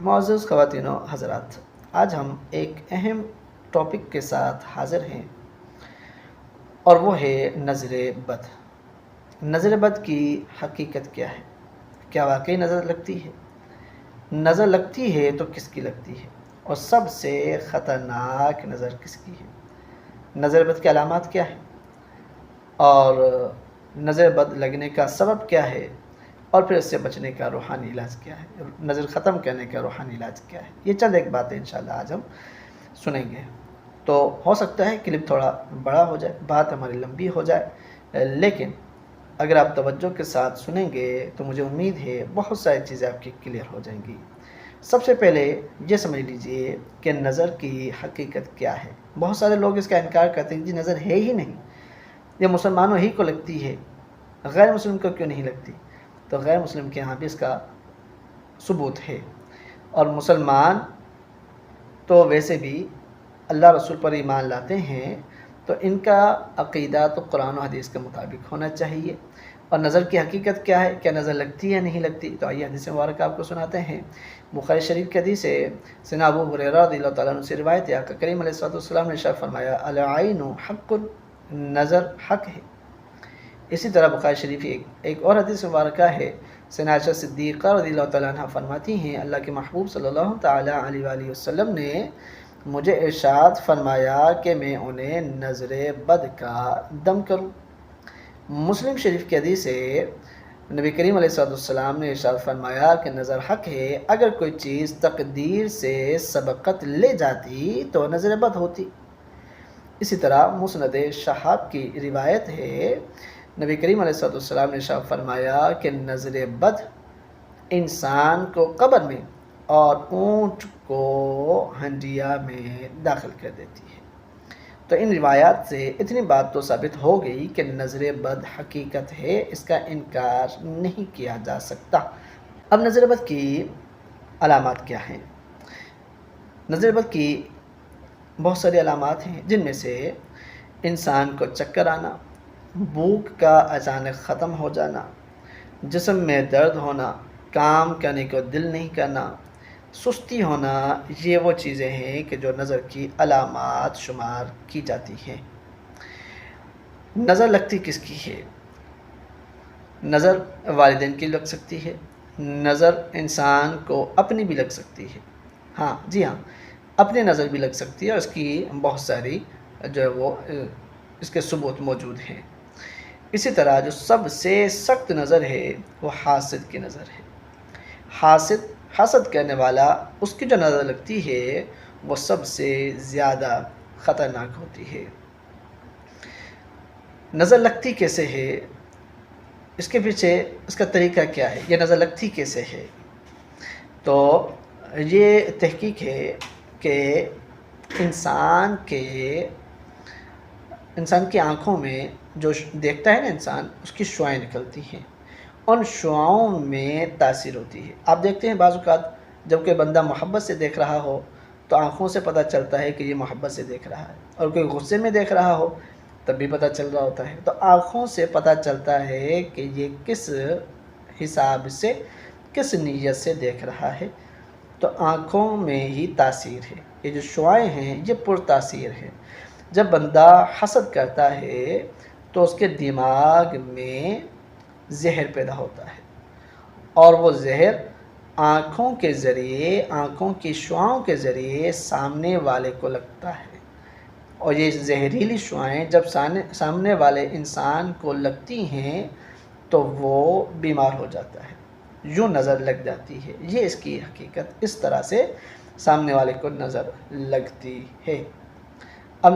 معزز خواتین و حضرات، آج ہم ایک اہم ٹاپک کے ساتھ حاضر ہیں اور وہ ہے نظر بد۔ نظر بد کی حقیقت کیا ہے؟ کیا واقعی نظر لگتی ہے؟ نظر لگتی ہے تو کس کی لگتی ہے؟ اور سب سے خطرناک نظر کس کی ہے؟ نظر بد کی علامات کیا ہے؟ اور نظر بد لگنے کا سبب کیا ہے؟ اور پھر اس سے بچنے کا روحانی علاج کیا ہے؟ نظر ختم کرنے کا روحانی علاج کیا ہے؟ یہ چند ایک باتیں انشاءاللہ آج ہم سنیں گے۔ تو ہو سکتا ہے کلپ تھوڑا بڑا ہو جائے، بات ہماری لمبی ہو جائے، لیکن اگر آپ توجہ کے ساتھ سنیں گے تو مجھے امید ہے بہت ساری چیزیں آپ کی کلیئر ہو جائیں گی۔ سب سے پہلے یہ سمجھ لیجئے کہ نظر کی حقیقت کیا ہے۔ بہت سارے لوگ اس کا انکار کرتے ہیں کہ نظر ہے ہی نہیں، یہ مسلمانوں ہی کو لگتی ہے، غیر مسلم کو کیوں نہیں لگتی؟ تو غیر مسلم کے ہاں بھی اس کا ثبوت ہے، اور مسلمان تو ویسے بھی اللہ رسول پر ایمان لاتے ہیں تو ان کا عقیدہ تو قرآن و حدیث کے مطابق ہونا چاہیے۔ اور نظر کی حقیقت کیا ہے؟ کیا نظر لگتی ہے نہیں لگتی؟ تو آئیے حدیث مبارکہ آپ کو سناتے ہیں۔ بخاری شریف کی حدیث ہے، سیدنا ابو ہریرہ رضی اللہ تعالیٰ عنہ سے روایت ہے، آقا کریم علیہ السلام نے ارشاد فرمایا العین حق، نظر حق ہے۔ اسی طرح بخاری شریف ایک اور حدیث مبارکہ ہے، سیدنا عائشہ صدیقہ رضی اللہ تعالیٰ عنہ فرماتی ہیں اللہ کے محبوب صلی اللہ تعالیٰ علیہ وآلہ وسلم نے مجھے ارشاد فرمایا کہ میں انہیں نظر بد کا دم کروں۔ مسلم شریف کی حدیث ہے، نبی کریم علیہ السلام نے ارشاد فرمایا کہ نظر حق ہے، اگر کوئی چیز تقدیر سے سبقت لے جاتی تو نظر بد ہوتی۔ اسی طرح مسند شہاب کی روایت ہے، نبی کریم علیہ السلام نے ارشاد فرمایا کہ نظر بد انسان کو قبر میں اور اونٹ کو ہنڈیا میں داخل کر دیتی ہے۔ تو ان روایات سے اتنی بات تو ثابت ہو گئی کہ نظر بد حقیقت ہے، اس کا انکار نہیں کیا جا سکتا۔ اب نظر بد کی علامات کیا ہیں؟ نظر بد کی بہت ساری علامات ہیں، جن میں سے انسان کو چکر آنا، بھوک کا اچانک ختم ہو جانا، جسم میں درد ہونا، کام کرنے کو دل نہیں کرنا، سستی ہونا، یہ وہ چیزیں ہیں کہ جو نظر کی علامات شمار کی جاتی ہیں۔ نظر لگتی کس کی ہے؟ نظر والدین کی لگ سکتی ہے، نظر انسان کو اپنی بھی لگ سکتی ہے، ہاں جی ہاں، اپنی نظر بھی لگ سکتی ہے، اور اس کی بہت ساری جو ہے وہ اس کے ثبوت موجود ہیں۔ اسی طرح جو سب سے سخت نظر ہے وہ حاسد کی نظر ہے۔ حاسد کرنے والا، اس کی جو نظر لگتی ہے وہ سب سے زیادہ خطرناک ہوتی ہے۔ نظر لگتی کیسے ہے؟ اس کے پیچھے اس کا طریقہ کیا ہے؟ یہ نظر لگتی کیسے ہے؟ تو یہ تحقیق ہے کہ انسان کی آنکھوں میں جو دیکھتا ہے نا انسان، اس کی شعاعیں نکلتی ہیں، ان شعاعوں میں تاثیر ہوتی ہے۔ آپ دیکھتے ہیں بعض اوقات جب کوئی بندہ محبت سے دیکھ رہا ہو تو آنکھوں سے پتہ چلتا ہے کہ یہ محبت سے دیکھ رہا ہے، اور کوئی غصے میں دیکھ رہا ہو تب بھی پتہ چل رہا ہوتا ہے۔ تو آنکھوں سے پتہ چلتا ہے کہ یہ کس حساب سے، کس نیت سے دیکھ رہا ہے۔ تو آنکھوں میں ہی تاثیر ہے، یہ جو شعاعیں ہیں یہ پر تاثیر ہے۔ جب بندہ حسد کرتا ہے تو اس کے دماغ میں زہر پیدا ہوتا ہے، اور وہ زہر آنکھوں کے ذریعے، آنکھوں کی شعاعوں کے ذریعے سامنے والے کو لگتا ہے، اور یہ زہریلی شعاعیں جب سامنے والے انسان کو لگتی ہیں تو وہ بیمار ہو جاتا ہے، یوں نظر لگ جاتی ہے۔ یہ اس کی حقیقت، اس طرح سے سامنے والے کو نظر لگتی ہے۔ اب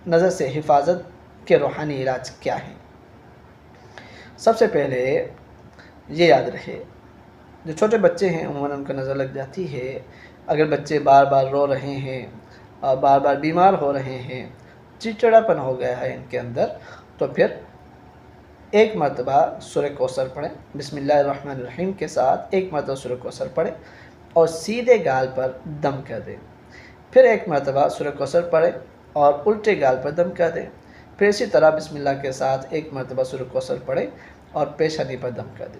نظر سے حفاظت کے روحانی علاج کیا ہے؟ سب سے پہلے یہ یاد رہے، جو چھوٹے بچے ہیں عموماً ان کو نظر لگ جاتی ہے۔ اگر بچے بار بار رو رہے ہیں اور بار بار بیمار ہو رہے ہیں، چڑچڑاپن ہو گیا ہے ان کے اندر، تو پھر ایک مرتبہ سورہ کوثر پڑھیں، بسم اللہ الرحمن الرحیم کے ساتھ ایک مرتبہ سورہ کوثر پڑھیں اور سیدھے گال پر دم کر دیں۔ پھر ایک مرتبہ سورہ کوثر پڑھیں اور الٹے گال پر دم کر دیں۔ پھر اسی طرح بسم اللہ کے ساتھ ایک مرتبہ سورہ کوثر پڑھیں اور پیشانی پر دم کر دیں۔